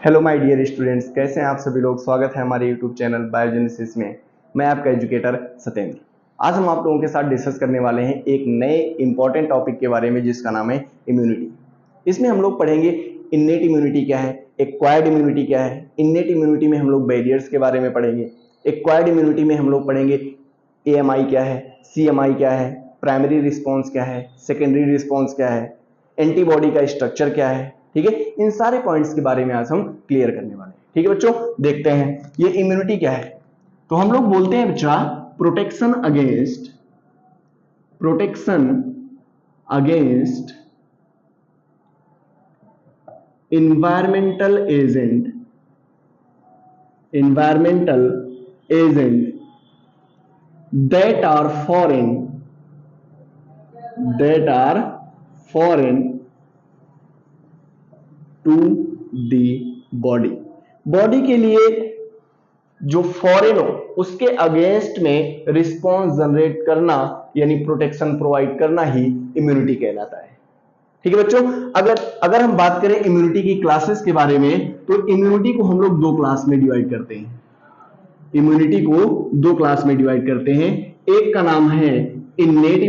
Hello my dear students, कैसे हैं आप सभी लोग। स्वागत है हमारे यूट्यूब चैनल बायोजेनेसिस में। मैं आपका एजुकेटर सत्येंद्र। आज हम आप लोगों के साथ डिस्कस करने वाले हैं एक नए इंपॉर्टेंट टॉपिक के बारे में जिसका नाम है इम्यूनिटी। इसमें हम लोग पढ़ेंगे इन्नेट इम्यूनिटी क्या है, एक्वायर्ड इम्यूनिटी क्या है। इन्नेट इम्यूनिटी में हम लोग बैरियर्स के बारे में पढ़ेंगे। एक्वायर्ड इम्यूनिटी में हम लोग पढ़ेंगे AMI क्या है, CMI क्या है, प्राइमरी रिस्पॉन्स क्या है, सेकेंडरी रिस्पॉन्स क्या है, एंटीबॉडी का स्ट्रक्चर क्या है। ठीक है, इन सारे पॉइंट्स के बारे में आज हम क्लियर करने वाले हैं। ठीक है बच्चों, देखते हैं ये इम्यूनिटी क्या है। तो हम लोग बोलते हैं बच्चा protection against environmental agent that are foreign to the body के लिए जो फॉरेन हो उसके अगेंस्ट में रिस्पॉन्स जनरेट करना यानी प्रोटेक्शन प्रोवाइड करना ही इम्यूनिटी कहलाता है। ठीक है बच्चों, अगर हम बात करें इम्यूनिटी की क्लासेस के बारे में तो इम्यूनिटी को हम लोग दो क्लास में डिवाइड करते हैं। एक का नाम है इन्नेट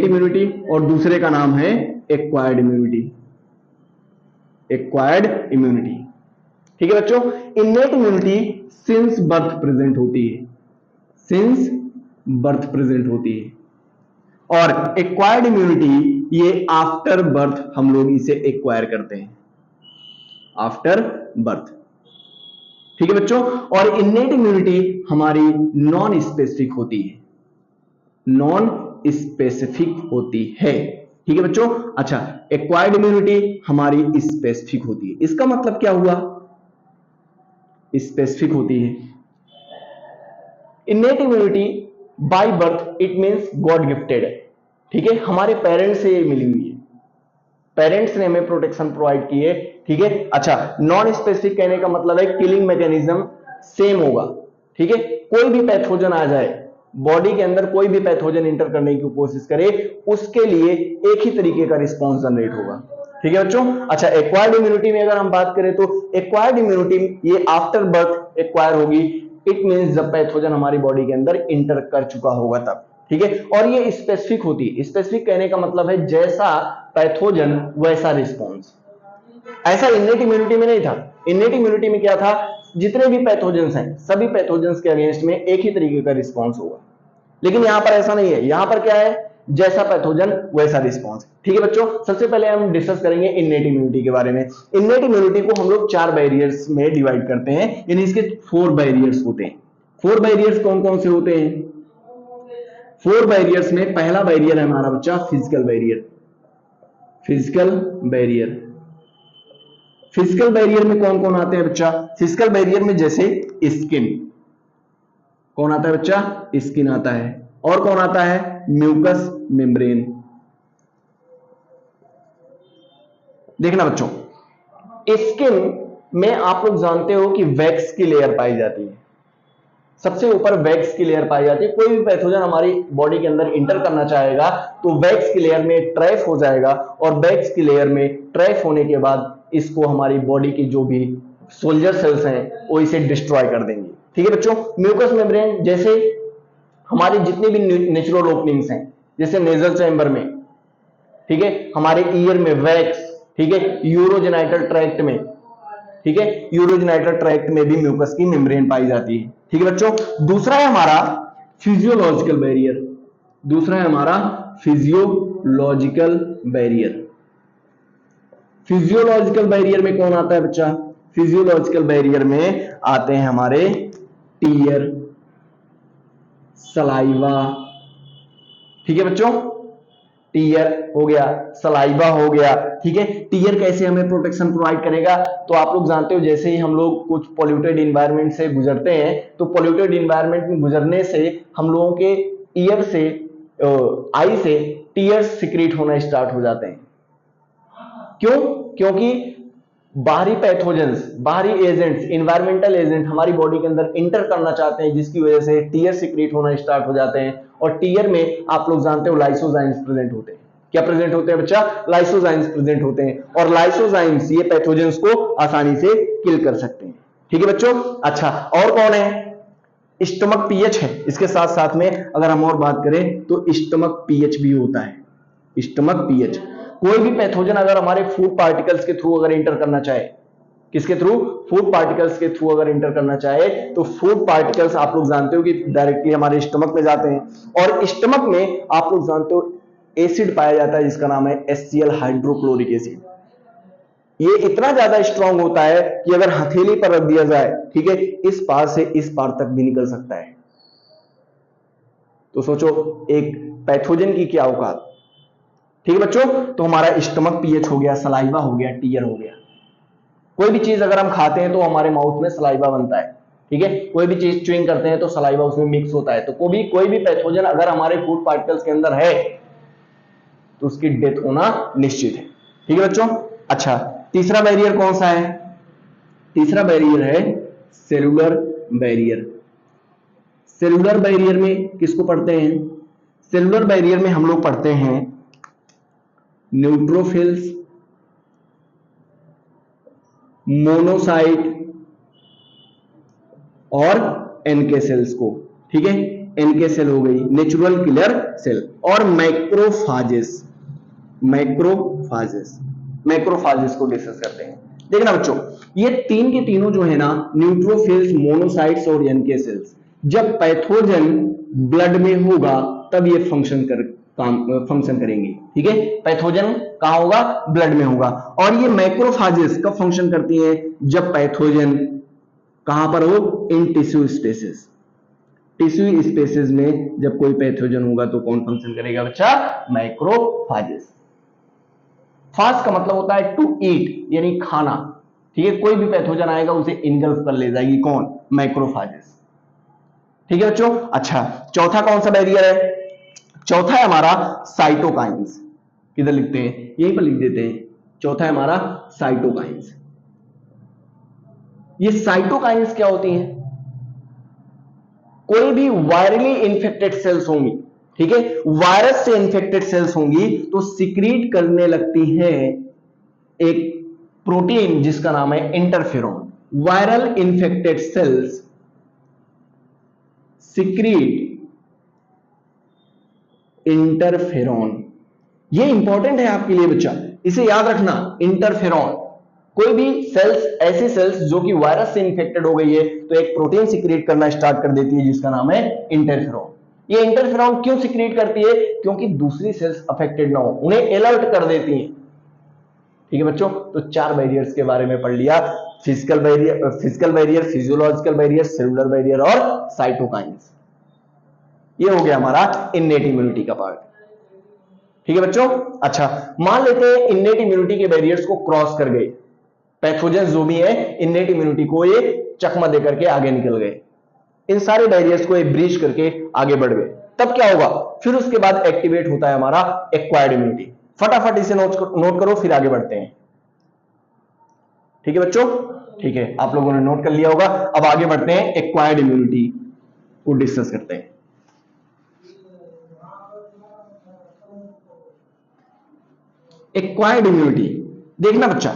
इम्यूनिटी और दूसरे का नाम है एक्वायर्ड इम्यूनिटी। ठीक है बच्चों, innate immunity since birth present होती है और एक्वायर्ड इम्यूनिटी ये आफ्टर बर्थ हम लोग इसे एक्वायर करते हैं, आफ्टर बर्थ। ठीक है बच्चों, और इन्नेट इम्यूनिटी हमारी नॉन स्पेसिफिक होती है। ठीक है बच्चों। अच्छा, एक्वायर्ड इम्यूनिटी हमारी स्पेसिफिक होती है। इसका मतलब क्या हुआ, स्पेसिफिक होती है। Innate immunity by birth it means God gifted है। ठीक है, हमारे पेरेंट्स से मिली हुई है, पेरेंट्स ने हमें प्रोटेक्शन प्रोवाइड की है। ठीक है। अच्छा, नॉन स्पेसिफिक कहने का मतलब है किलिंग मैकेनिज्म सेम होगा। ठीक है, कोई भी पैथोजन आ जाए बॉडी के अंदर, कोई भी पैथोजन इंटर करने की कोशिश करे उसके लिए एक ही तरीके का रिस्पॉन्स जनरेट होगा। ठीक है बच्चों। अच्छा, एक्वायर्ड इम्यूनिटी में अगर हम बात करें तो एक्वायर्ड इम्यूनिटी ये आफ्टर बर्थ एक्वायर होगी। इट मींस जब पैथोजन हमारी बॉडी के अंदर इंटर कर चुका होगा तब। ठीक है, और ये स्पेसिफिक होती है। स्पेसिफिक कहने का मतलब है जैसा पैथोजन वैसा रिस्पॉन्स। ऐसा इन्नेट इम्यूनिटी में नहीं था। इन्नेट इम्यूनिटी में क्या था, जितने भी पैथोजेंस हैं सभी पैथोजेंस के अगेंस्ट में एक ही तरीके का रिस्पॉन्स होगा। लेकिन यहां पर ऐसा नहीं है, यहां पर क्या है, जैसा पैथोजन वैसा रिस्पॉन्स। ठीक है बच्चों, सबसे पहले हम डिस्कस करेंगे इन्नेट इम्यूनिटी के बारे में। इन्नेट इम्यूनिटी को हम लोग 4 बैरियर्स में डिवाइड करते हैं, यानी इसके 4 बैरियर्स होते हैं। 4 बैरियर्स कौन कौन से होते हैं? 4 बैरियर्स में पहला बैरियर है हमारा बच्चा फिजिकल बैरियर में कौन कौन आते हैं बच्चा? फिजिकल बैरियर में जैसे स्किन, कौन आता है बच्चा? स्किन आता है। और कौन आता है? Mucus membrane. देखना बच्चों, स्किन में आप लोग जानते हो कि वैक्स की लेयर पाई जाती है, सबसे ऊपर वैक्स की लेयर पाई जाती है। कोई भी पैथोजन हमारी बॉडी के अंदर इंटर करना चाहेगा तो वैक्स की लेयर में ट्रैप हो जाएगा, और वैक्स की लेयर में ट्रैप होने के बाद इसको हमारी बॉडी की जो भी सोल्जर सेल्स हैं वो इसे डिस्ट्रॉय कर देंगे। ठीक है बच्चों। म्यूकस मेम्ब्रेन जैसे हमारी जितनी भी नेचुरल ओपनिंग्स हैं, जैसे नेजल चैम्बर में, ठीक है, हमारे ईयर में वैक्स, ठीक है, यूरोजेनाइटल ट्रैक्ट में, ठीक है, यूरोजेनाइटल ट्रैक्ट में भी म्यूकस की मेम्ब्रेन पाई जाती है। ठीक है बच्चों। दूसरा है हमारा फिजियोलॉजिकल बैरियर में कौन आता है बच्चा? फिजियोलॉजिकल बैरियर में आते हैं हमारे टीयर, सलाइवा। ठीक है बच्चों, टीयर हो गया, सलाइवा हो गया। ठीक है, टीयर कैसे हमें प्रोटेक्शन प्रोवाइड करेगा? तो आप लोग जानते हो जैसे ही हम लोग कुछ पॉल्यूटेड इन्वायरमेंट से गुजरते हैं तो पॉल्यूटेड इन्वायरमेंट में गुजरने से हम लोगों के ईयर से आई से टीयर्स सिक्रीट होना स्टार्ट हो जाते हैं। क्यों? क्योंकि बाहरी पैथोजेंस, बाहरी एजेंट्स, इन्वायरमेंटल एजेंट हमारी बॉडी के अंदर इंटर करना चाहते हैं, जिसकी वजह से टीयर सिक्रीट होना स्टार्ट हो जाते हैं। और टीयर में आप लोग जानते हो लाइसोजाइम्स प्रेजेंट होते हैं। क्या प्रेजेंट होते हैं बच्चा? लाइसोजाइम्स प्रेजेंट होते हैं, और लाइसोजाइम्स ये पैथोजेंस को आसानी से किल कर सकते हैं। ठीक है बच्चों। अच्छा, और कौन है? स्टमक पीएच है। इसके साथ साथ में अगर हम और बात करें तो स्टमक पीएच भी होता है। स्टमक पीएच, कोई भी पैथोजन अगर हमारे फूड पार्टिकल्स के थ्रू अगर इंटर करना चाहे, किसके थ्रू? फूड पार्टिकल्स के थ्रू अगर इंटर करना चाहे, तो फूड पार्टिकल्स आप लोग जानते हो कि डायरेक्टली हमारे स्टमक में जाते हैं, और स्टमक में आप लोग जानते हो एसिड पाया जाता है जिसका नाम है HCl हाइड्रोक्लोरिक एसिड। ये इतना ज्यादा स्ट्रांग होता है कि अगर हथेली पर रख दिया जाए, ठीक है, इस पार से इस पार तक भी निकल सकता है। तो सोचो एक पैथोजन की क्या औकात। ठीक है बच्चों। तो हमारा स्टमक पीएच हो गया, सलाइवा हो गया, टीयर हो गया। कोई भी चीज अगर हम खाते हैं तो हमारे माउथ में सलाइवा बनता है। ठीक है, कोई भी चीज च्युइंग करते हैं तो सलाइवा उसमें मिक्स होता है। तो कोई भी पैथोजन अगर हमारे फूड पार्टिकल्स के अंदर है तो उसकी डेथ होना निश्चित है। ठीक है बच्चों। अच्छा, तीसरा बैरियर कौन सा है? तीसरा बैरियर है सेलुलर बैरियर। सेलुलर बैरियर में किसको पढ़ते हैं? सेलुलर बैरियर में हम लोग पढ़ते हैं न्यूट्रोफिल्स, मोनोसाइट और एनके सेल्स को। ठीक है, एनके सेल हो गई, नेचुरल किलर सेल, और मैक्रोफाजेस। मैक्रोफाजेस को डिस्कस करते हैं। देखना बच्चों, ये तीन के तीनों जो है ना, न्यूट्रोफिल्स, मोनोसाइट्स और एनके सेल्स, जब पैथोजन ब्लड में होगा तब ये फंक्शन करेंगे। ठीक है, पैथोजन कहां होगा? ब्लड में होगा। और ये मैक्रोफाजेस कब फंक्शन करती हैं? जब पैथोजन कहां पर हो? In tissue spaces. Tissue spaces में जब कोई पैथोजन होगा तो कौन फंक्शन करेगा बच्चा? मैक्रोफाजेस। फास्ट का मतलब होता है टू ईट, यानी खाना। ठीक है, कोई भी पैथोजन आएगा उसे इनगल्फ कर ले जाएगी। कौन? मैक्रोफाजेस। ठीक है बच्चों। अच्छा, चौथा कौन सा बैरियर है? चौथा है हमारा साइटोकाइंस। किधर लिखते हैं? यहीं पर लिख देते हैं। चौथा है हमारा साइटोकाइंस। ये साइटोकाइंस क्या होती हैं? कोई भी वायरली इंफेक्टेड सेल्स होंगी, ठीक है, वायरस से इंफेक्टेड सेल्स होंगी तो सिक्रीट करने लगती है एक प्रोटीन जिसका नाम है interferon. Viral infected sales secrete interferon. ये इंपॉर्टेंट है आपके लिए बच्चा, इसे याद रखना। इंटरफेरॉन, कोई भी सेल्स, ऐसी सेल्स जो कि वायरस से इंफेक्टेड हो गई है तो एक प्रोटीन सिक्रीट करना स्टार्ट कर देती है जिसका नाम है इंटरफेरॉन। ये इंटरफेरॉन क्यों सिक्रीट करती है? क्योंकि दूसरी सेल्स अफेक्टेड ना हो, उन्हें अलर्ट कर देती हैं। ठीक है बच्चों। तो चार बैरियर्स के बारे में पढ़ लिया, physical barrier, physiological barrier, cellular barrier और साइटोकाइंस। ये हो गया हमारा इन्नेट इम्यूनिटी का पार्ट। ठीक है बच्चों। अच्छा, मान लेते हैं इन्नेट इम्यूनिटी के बैरियर्स को क्रॉस कर गए, पैथोजन जो भी है इन्नेट इम्यूनिटी को ये चकमा देकर के आगे निकल गए, इन सारे बैरियर्स को ये ब्रीच करके आगे बढ़ गए, तब क्या होगा? फिर उसके बाद एक्टिवेट होता है हमारा एक्वायर्ड इम्यूनिटी। फटाफट इसे नोट करो, फिर आगे बढ़ते हैं। ठीक है बच्चों। ठीक है, आप लोगों ने नोट कर लिया होगा। अब आगे बढ़ते हैं, एक्वायर्ड इम्यूनिटी को डिस्कस करते हैं। एक्वायर्ड इम्यूनिटी देखना बच्चा,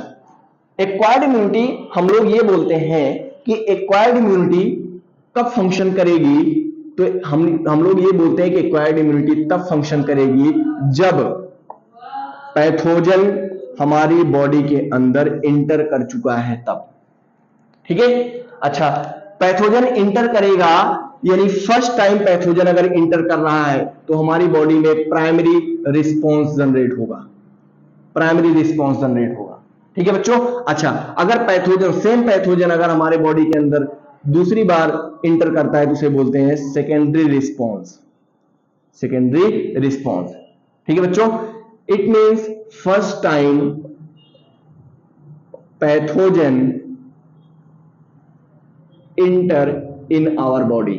एक्वायर्ड इम्यूनिटी हम लोग ये बोलते हैं कि एक्वायर्ड इम्यूनिटी कब फंक्शन करेगी? तो हम लोग ये बोलते हैं कि एक्वायर्ड इम्यूनिटी तब फंक्शन करेगी जब पैथोजन हमारी बॉडी के अंदर इंटर कर चुका है तब। ठीक है। अच्छा, पैथोजन इंटर करेगा यानी फर्स्ट टाइम पैथोजन अगर इंटर कर रहा है तो हमारी बॉडी में प्राइमरी रिस्पॉन्स जनरेट होगा। ठीक है बच्चों। अच्छा, अगर पैथोजन, सेम पैथोजन अगर हमारे बॉडी के अंदर दूसरी बार इंटर करता है तो उसे बोलते हैं सेकेंडरी रिस्पॉन्स। ठीक है बच्चों। It means first time pathogen enter in our body.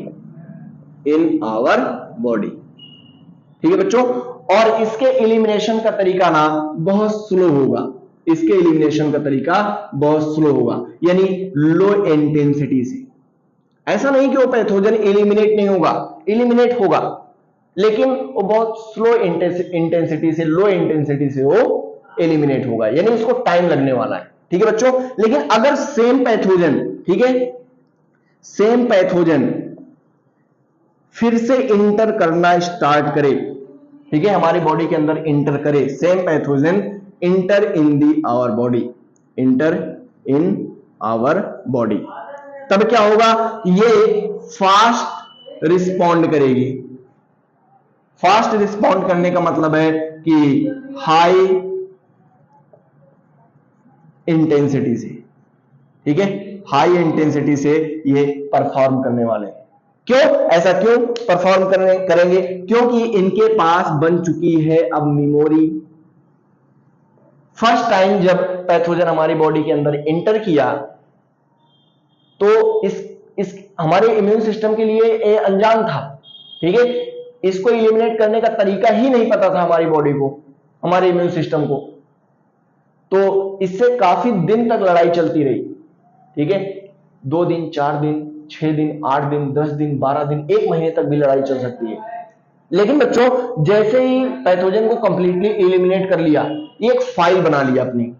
ठीक है बच्चों। और इसके एलिमिनेशन का तरीका ना बहुत स्लो होगा, यानी लो इंटेंसिटी से। ऐसा नहीं कि वो पैथोजन एलिमिनेट नहीं होगा, एलिमिनेट होगा, लेकिन वो बहुत स्लो इंटेंसिटी से, लो इंटेंसिटी से वो एलिमिनेट होगा, यानी उसको टाइम लगने वाला है। ठीक है बच्चों, लेकिन अगर सेम पैथोजन, ठीक है, सेम पैथोजन फिर से इंटर करना स्टार्ट करे, ठीक है, हमारी बॉडी के अंदर इंटर करे, same pathogen enter in the our body, enter in our body, तब क्या होगा, ये फास्ट रिस्पॉन्ड करेगी। फास्ट रिस्पॉन्ड करने का मतलब है कि हाई इंटेंसिटी से, ठीक है, हाई इंटेंसिटी से ये परफॉर्म करने वाले हैं। क्यों ऐसा क्यों परफॉर्म करेंगे, क्योंकि इनके पास बन चुकी है अब मेमोरी। फर्स्ट टाइम जब पैथोजन हमारी बॉडी के अंदर इंटर किया तो इस हमारे इम्यून सिस्टम के लिए ये अनजान था, ठीक है, इसको इलिमिनेट करने का तरीका ही नहीं पता था हमारी बॉडी को, हमारे इम्यून सिस्टम को, तो इससे काफी दिन तक लड़ाई चलती रही, ठीक है, 2 दिन, 4 दिन, 6 दिन, 8 दिन, 10 दिन, 12 दिन, 1 महीने तक भी लड़ाई चल सकती है। लेकिन बच्चों जैसे ही पैथोजन को कंप्लीटली एलिमिनेट कर लिया, एक फाइल बना लिया, अपनी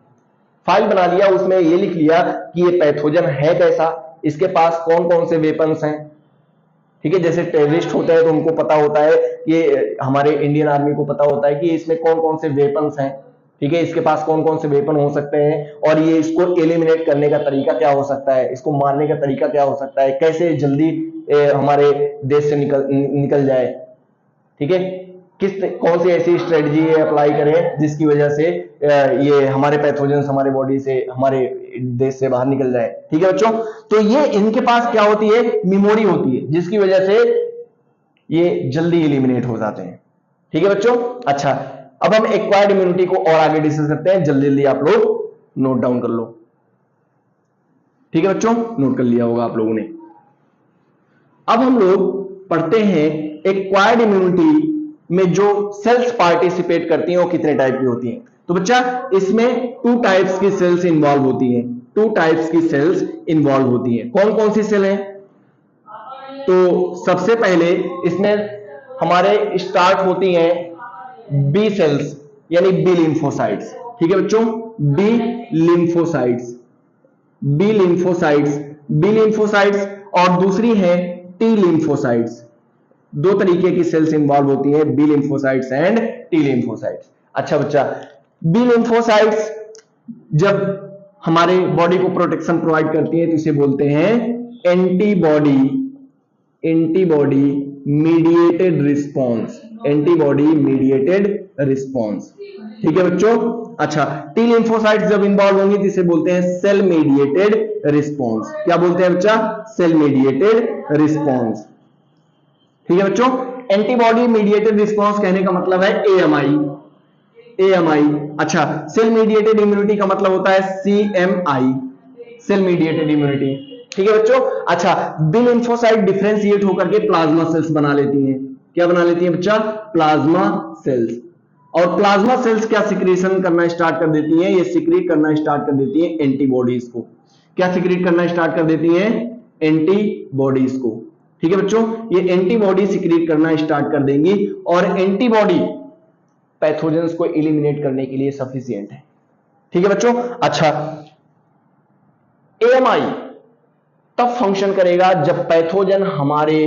फाइल बना लिया, उसमें ये लिख लिया कि ये पैथोजन है कैसा, इसके पास कौन कौन से वेपन्स हैं, ठीक है, जैसे टेररिस्ट होते हैं तो उनको पता होता है, ये हमारे इंडियन आर्मी को पता होता है कि इसमें कौन कौन से वेपन्स हैं, ठीक है, इसके पास कौन कौन से वेपन हो सकते हैं, और ये इसको एलिमिनेट करने का तरीका क्या हो सकता है, इसको मारने का तरीका क्या हो सकता है, कैसे जल्दी हमारे देश से निकल जाए, ठीक है, कौन सी ऐसी स्ट्रेटजी अप्लाई करें जिसकी वजह से ये हमारे पैथोजन हमारे बॉडी से, हमारे देश से बाहर निकल जाए, ठीक है बच्चों। तो ये इनके पास क्या होती है, मेमोरी होती है, जिसकी वजह से ये जल्दी एलिमिनेट हो जाते हैं, ठीक है बच्चों। अच्छा, अब हम एक्वायर्ड इम्यूनिटी को और आगे डिस्कस करते हैं, जल्दी जल्दी आप लोग नोट डाउन कर लो, ठीक है बच्चों, नोट कर लिया होगा आप लोगों ने। अब हम लोग पढ़ते हैं एक्वायर्ड इम्यूनिटी में जो सेल्स पार्टिसिपेट करती हैं वो कितने टाइप की होती हैं। तो बच्चा इसमें 2 टाइप्स की सेल्स इन्वॉल्व होती हैं, 2 टाइप्स की सेल्स इन्वॉल्व होती हैं। कौन कौन सी सेल हैं, तो सबसे पहले इसमें हमारे स्टार्ट होती हैं बी सेल्स, यानी बी लिम्फोसाइट्स, ठीक है बच्चों, B lymphocytes, B lymphocytes, B lymphocytes, और दूसरी है टी लिम्फोसाइट्स। 2 तरीके की सेल्स इंवॉल्व होती है, B lymphocytes and T lymphocytes. अच्छा बच्चा, बी लिम्फोसाइट्स जब हमारे बॉडी को प्रोटेक्शन प्रोवाइड करती है तो इसे बोलते हैं antibody, antibody mediated response, antibody mediated response, ठीक है बच्चों। अच्छा, टी लिम्फोसाइट्स जब इन्वॉल्व होंगी तो इसे बोलते हैं सेल मीडिएटेड रिस्पॉन्स। क्या बोलते हैं बच्चा, सेल मीडिएटेड रिस्पॉन्स, ठीक है बच्चों। एंटीबॉडी मीडिएटेड रिस्पॉन्स कहने का मतलब है एएमआई, एएमआई। अच्छा, सेल मीडिएटेड इम्यूनिटी का मतलब होता है सीएमआई, सेल मीडिएटेड इम्यूनिटी, ठीक है बच्चों। अच्छा, बी लिम्फोसाइट डिफरेंशिएट होकर के प्लाज्मा सेल्स बना लेती हैं। क्या बना लेती हैं बच्चा, प्लाज्मा सेल्स। और प्लाज्मा सेल्स क्या सिक्रीशन करना स्टार्ट कर देती हैं, ये सिक्रीट करना स्टार्ट कर देती हैं एंटीबॉडीज को। क्या सिक्रीट करना स्टार्ट कर देती हैं, एंटीबॉडीज को, ठीक है बच्चों। ये एंटीबॉडी सिक्रीट करना स्टार्ट कर देंगी और एंटीबॉडी पैथोजेंस को एलिमिनेट करने के लिए सफिशिएंट है, ठीक है बच्चों। अच्छा, एएमआई तब फंक्शन करेगा जब पैथोजन हमारे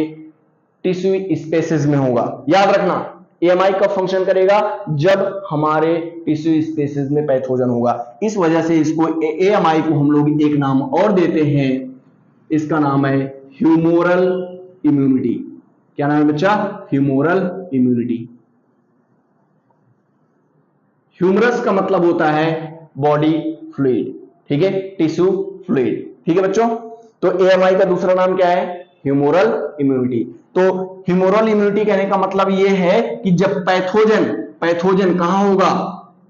टिश्यू स्पेसेस में होगा। याद रखना, एएमआई कब फंक्शन करेगा, जब हमारे टिश्यू स्पेसेस में पैथोजन होगा। इस वजह से इसको एएमआई को हम लोग एक नाम और देते हैं, इसका नाम है ह्यूमोरल इम्यूनिटी। क्या नाम है बच्चा, ह्यूमोरल इम्यूनिटी। ह्यूमरस का मतलब होता है बॉडी फ्लूइड, ठीक है, टिश्यू फ्लूइड, ठीक है बच्चों। तो एएमआई का दूसरा नाम क्या है, ह्यूमोरल इम्यूनिटी। तो ह्यूमोरल इम्यूनिटी कहने का मतलब यह है कि जब पैथोजन, पैथोजन कहां होगा,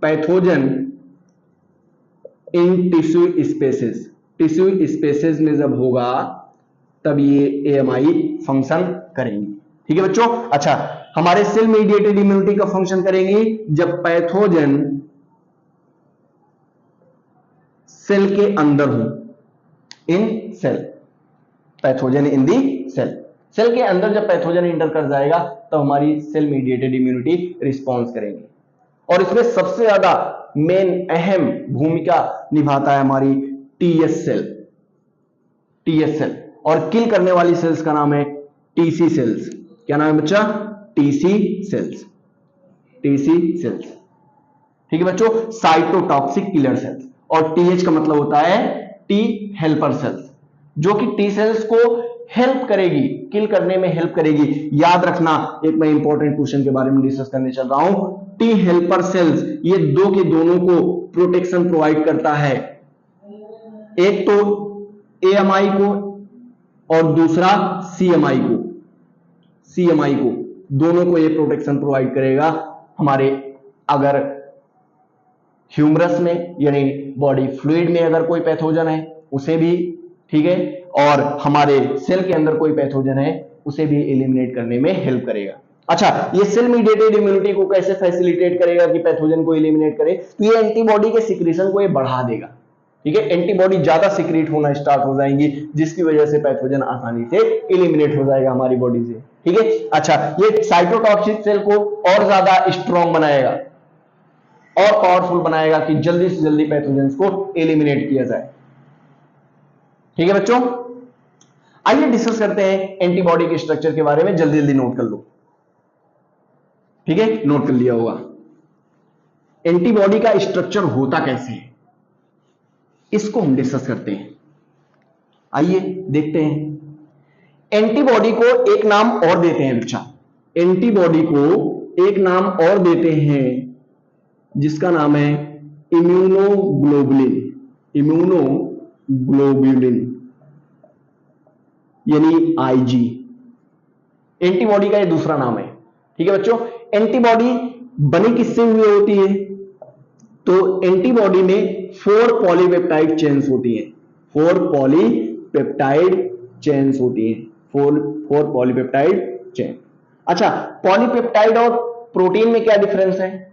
pathogen in tissue spaces, tissue spaces में जब होगा तब ये एएमआई फंक्शन करेंगी, ठीक है बच्चों। अच्छा, हमारे सेल मीडिएटेड इम्यूनिटी का फंक्शन करेंगी जब पैथोजन सेल के अंदर हो, in cell, pathogen in the cell. Cell के अंदर जब पैथोजन इंटर कर जाएगा तो हमारी सेल मीडिएटेड इम्यूनिटी रिस्पॉन्स करेगी। और इसमें सबसे ज्यादा मेन अहम भूमिका निभाता है हमारी टीएस सेल। टीएस सेल और किल करने वाली सेल्स का नाम है टीसी सेल्स। क्या नाम है बच्चा? TC sales. टीसी सेल्स, ठीक है बच्चों, साइटोटॉक्सिक किलर सेल्स। और टीएच का मतलब होता है टी हेल्पर सेल्स, जो कि टी सेल्स को हेल्प करेगी, किल करने में हेल्प करेगी। याद रखना, एक मैं इंपॉर्टेंट क्वेश्चन के बारे में डिस्कस करने चल रहा हूं। टी हेल्पर सेल्स ये दो के दोनों को प्रोटेक्शन प्रोवाइड करता है, एक तो एएमआई को और दूसरा सीएमआई को। सीएमआई को, दोनों को ये प्रोटेक्शन प्रोवाइड करेगा। हमारे अगर ह्यूमरस में यानी बॉडी फ्लूइड में अगर कोई पैथोजन है उसे भी, ठीक है, और हमारे सेल के अंदर कोई पैथोजन है उसे भी एलिमिनेट करने में हेल्प करेगा। अच्छा, ये सेल मीडिएटेड इम्यूनिटी को कैसे फैसिलिटेट करेगा कि पैथोजन को एलिमिनेट करे? तो ये एंटीबॉडी के सिक्रीशन को ये बढ़ा देगा, ठीक है। एंटीबॉडी ज्यादा सिक्रीट होना स्टार्ट हो जाएंगी, जिसकी वजह से पैथोजन आसानी से एलिमिनेट हो जाएगा हमारी बॉडी से, ठीक है। अच्छा, ये साइटोटॉक्सिक सेल को और ज्यादा स्ट्रॉन्ग बनाएगा और पावरफुल बनाएगा कि जल्दी से जल्दी पैथोजेंस को एलिमिनेट किया जाए, ठीक है बच्चों। आइए डिस्कस करते हैं एंटीबॉडी के स्ट्रक्चर के बारे में। जल्दी जल्दी नोट कर लो, ठीक है, नोट कर लिया होगा। एंटीबॉडी का स्ट्रक्चर होता कैसे है इसको हम डिस्कस करते हैं। आइए देखते हैं। एंटीबॉडी को एक नाम और देते हैं बच्चा, एंटीबॉडी को एक नाम और देते हैं जिसका नाम है इम्यूनोग्लोबुलिन। इम्यूनोग्लोबुलिन यानी आईजी, एंटीबॉडी का ये दूसरा नाम है, ठीक है बच्चों। एंटीबॉडी बनी किससे हुई होती है? तो एंटीबॉडी में 4 पॉलीपेप्टाइड चेन्स होती हैं। 4 पॉलीपेप्टाइड चेन्स होती हैं। 4 पॉलीपेप्टाइड चेन। अच्छा, पॉलीपेप्टाइड और प्रोटीन में क्या डिफरेंस है?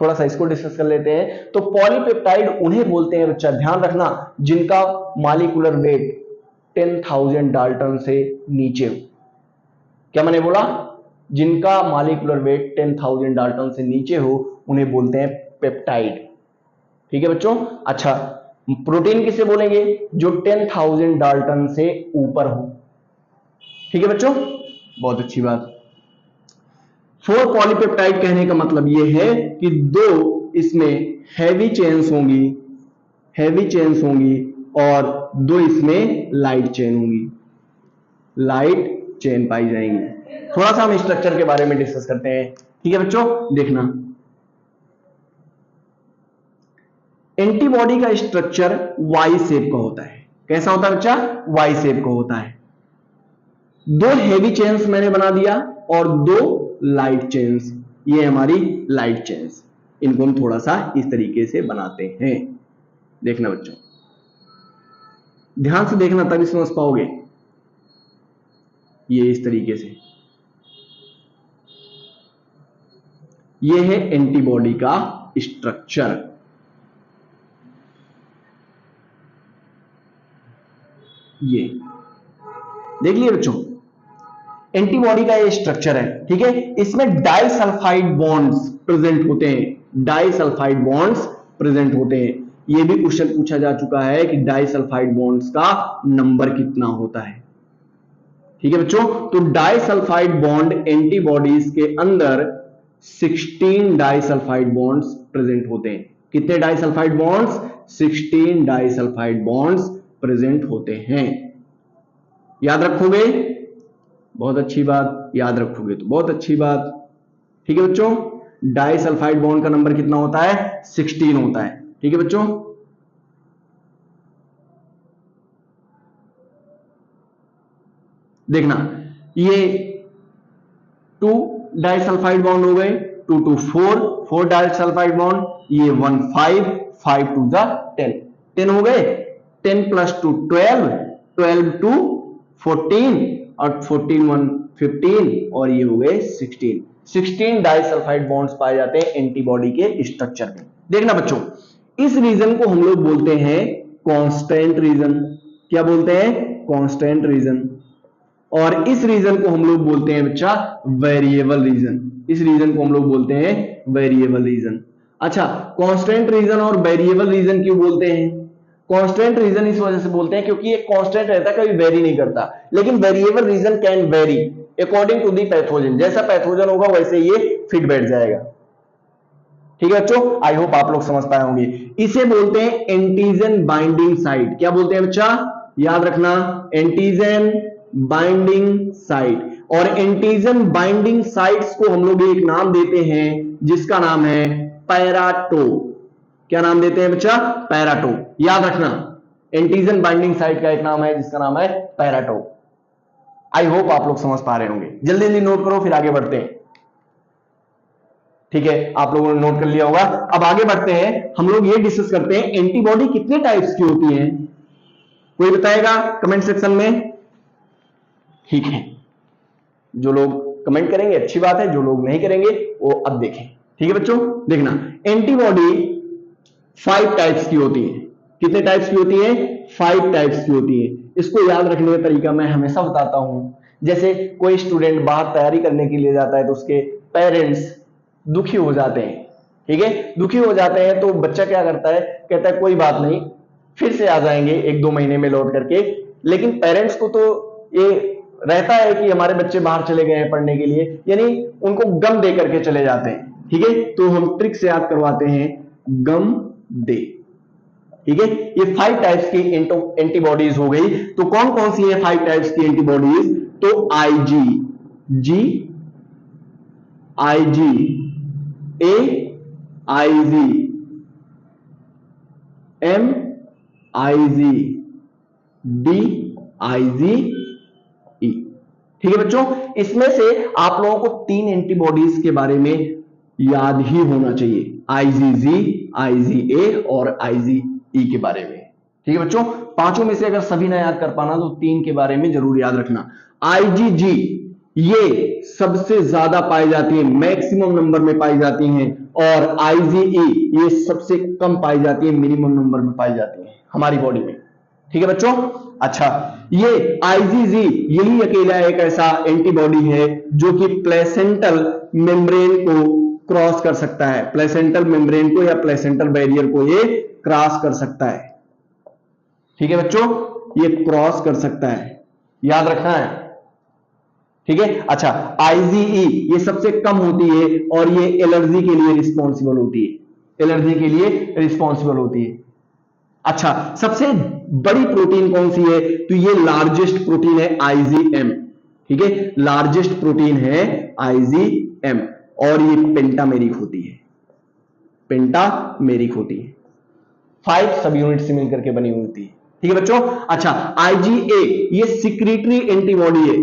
थोड़ा सा इसको डिस्कस कर लेते हैं। तो पॉलीपेप्टाइड उन्हें बोलते हैं बच्चा, ध्यान रखना, जिनका मॉलिक्यूलर वेट 10,000 डाल्टन से नीचे हो। क्या मैंने बोला? जिनका मॉलिक्यूलर वेट 10,000 डाल्टन से नीचे हो उन्हें बोलते हैं पेप्टाइड, ठीक है बच्चों। अच्छा, प्रोटीन किसे बोलेंगे? जो 10,000 डाल्टन से ऊपर हो, ठीक है बच्चों, बहुत अच्छी बात। 4 पॉलीपेप्टाइड कहने का मतलब यह है कि 2 इसमें हैवी चेन्स होंगी, हैवी चेन्स होंगी, और 2 इसमें लाइट चेन होंगी, लाइट चेन पाई जाएंगी। थोड़ा सा हम स्ट्रक्चर के बारे में डिस्कस करते हैं, ठीक है बच्चों। देखना, एंटीबॉडी का स्ट्रक्चर वाई शेप का होता है। कैसा होता है बच्चा? वाई शेप का होता है। 2 हैवी चेन्स मैंने बना दिया और 2 लाइट चेन्स, ये हमारी लाइट चेन्स। इनको हम थोड़ा सा इस तरीके से बनाते हैं। देखना बच्चों, ध्यान से देखना तभी समझ पाओगे। ये इस तरीके से, ये है एंटीबॉडी का स्ट्रक्चर। ये देख लिए बच्चों, एंटीबॉडी का ये स्ट्रक्चर है, ठीक है। इसमें डाइसल्फाइड बॉन्ड्स प्रेजेंट होते हैं, डाइसल्फाइड बॉन्ड्स प्रेजेंट होते हैं। ये भी क्वेश्चन पूछा जा चुका है कि डाइसल्फाइड बॉन्ड्स का नंबर कितना होता है, ठीक है बच्चों। तो डाइसल्फाइड बॉन्ड एंटीबॉडीज के अंदर 16 डाइसल्फाइड बॉन्ड्स प्रेजेंट होते हैं। कितने disulphide bonds? 16 disulphide bonds present होते हैं। याद रखोगे? बहुत अच्छी बात, याद रखोगे तो बहुत अच्छी बात, ठीक है बच्चों। डाइसल्फाइड बॉन्ड का नंबर कितना होता है? 16 होता है, ठीक है बच्चों। देखना, ये 2 डाइसल्फाइड बॉन्ड हो गए, 2 to 4 डाइसल्फाइड बॉन्ड, ये 1 5 to 10 हो गए। 10 + 2 12, 12 to 14, और 14 1 15, और ये हो गए 16 डाइसल्फाइड बॉन्ड्स पाए जाते हैं एंटीबॉडी के स्ट्रक्चर में। देखना बच्चों, इस रीजन को हम लोग बोलते हैं कांस्टेंट रीजन। क्या बोलते हैं? Constant region. और इस रीजन को हम लोग बोलते हैं बच्चा वेरिएबल रीजन। इस रीजन को हम लोग बोलते हैं वेरिएबल रीजन। अच्छा, कांस्टेंट रीजन और वेरिएबल रीजन क्यों बोलते हैं? कांस्टेंट रीजन इस वजह से बोलते हैं क्योंकि ये कांस्टेंट रहता है, कभी वेरी नहीं करता। लेकिन variable region can vary according to the pathogen. जैसा पैथोजन होगा वैसे ये फिट बैठ जाएगा। ठीक है बच्चों, आई होप आप लोग समझ पाए होंगे। इसे बोलते हैं एंटीजन बाइंडिंग साइट। क्या बोलते हैं बच्चा? याद रखना, एंटीजन बाइंडिंग साइट। और एंटीजन बाइंडिंग साइट्स को हम लोग एक नाम देते हैं जिसका नाम है पैराटो। क्या नाम देते हैं बच्चा? पैराटो। याद रखना, एंटीजन बाइंडिंग साइट का एक नाम है जिसका नाम है पैराटो। आई होप आप लोग समझ पा रहे होंगे। जल्दी जल्दी नोट करो, फिर आगे बढ़ते हैं। ठीक है, आप लोगों ने नोट कर लिया होगा। अब आगे बढ़ते हैं, हम लोग ये डिस्कस करते हैं एंटीबॉडी कितने टाइप्स की होती है। कोई बताएगा कमेंट सेक्शन में? ठीक है, जो लोग कमेंट करेंगे अच्छी बात है, जो लोग नहीं करेंगे वो अब देखें। ठीक है बच्चों, देखना, एंटीबॉडी 5 टाइप्स की होती है। कितने टाइप्स की होती है? 5 टाइप्स की होती है। इसको याद रखने का तरीका मैं हमेशा बताता हूं। जैसे कोई स्टूडेंट बाहर तैयारी करने के लिए जाता है तो उसके पेरेंट्स दुखी हो जाते हैं। ठीक है, दुखी हो जाते हैं तो बच्चा क्या करता है? कहता है कोई बात नहीं, फिर से आ जाएंगे 1-2 महीने में लौट करके। लेकिन पेरेंट्स को तो ये रहता है कि हमारे बच्चे बाहर चले गए हैं पढ़ने के लिए, यानी उनको गम दे करके चले जाते हैं। ठीक है, तो हम ट्रिक से याद करवाते हैं, गम दे। ठीक है, ये 5 टाइप्स की एंटीबॉडीज हो गई। तो कौन कौन सी है 5 टाइप्स की एंटीबॉडीज? तो Ig, A, Ig, M, Ig, D, Ig, E. ठीक है बच्चों, इसमें से आप लोगों को 3 एंटीबॉडीज के बारे में याद ही होना चाहिए, आईजीजी, आईजीए और आईजीई के बारे में। ठीक है बच्चों, पांचों में से अगर सभी ना याद कर पाना तो 3 के बारे में जरूर याद रखना। आईजीजी ये सबसे ज्यादा पाई जाती है, मैक्सिमम नंबर में पाई जाती हैं, और आईजीई ये सबसे कम पाई जाती है, मिनिमम नंबर में पाई जाती है हमारी बॉडी में। ठीक है बच्चों, अच्छा, ये आईजीजी यही अकेला एक ऐसा एंटीबॉडी है जो कि प्लेसेंटल मेम्ब्रेन को क्रॉस कर सकता है। प्लेसेंटल मेम्ब्रेन को या प्लेसेंटल बैरियर को ये क्रॉस कर सकता है। ठीक है बच्चों, ये क्रॉस कर सकता है, याद रखना है। ठीक है, अच्छा, आईजीई ये सबसे कम होती है और ये एलर्जी के लिए रिस्पॉन्सिबल होती है, एलर्जी के लिए रिस्पॉन्सिबल होती है। अच्छा, सबसे बड़ी प्रोटीन कौन सी है? तो ये लार्जेस्ट प्रोटीन है आईजीएम। ठीक है, लार्जेस्ट प्रोटीन है आईजीएम और ये पेंटामेरिक होती है, पेंटामेरिक होती है। 5 सब यूनिट से मिलकर के बनी होती है। ठीक है बच्चों, अच्छा, आईजीए ये सिक्रीटरी एंटीबॉडी है,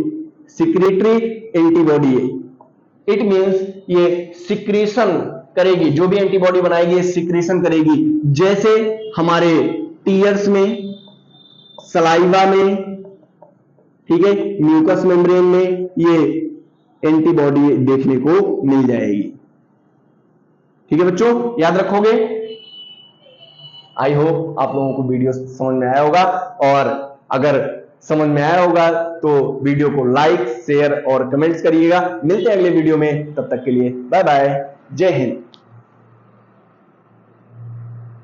सिक्रीटरी एंटीबॉडी है। इट मींस ये सिक्रीशन करेगी, जो भी एंटीबॉडी बनाएगी ये सिक्रीशन करेगी, जैसे हमारे टीयर्स में, सलाइवा में, ठीक है, म्यूकस मेम्ब्रेन में ये एंटीबॉडी देखने को मिल जाएगी। ठीक है बच्चों, याद रखोगे? आई होप आप लोगों को वीडियो समझ में आया होगा, और अगर समझ में आया होगा तो वीडियो को लाइक, शेयर और कमेंट्स करिएगा। मिलते हैं अगले वीडियो में, तब तक के लिए बाय बाय, जय हिंद।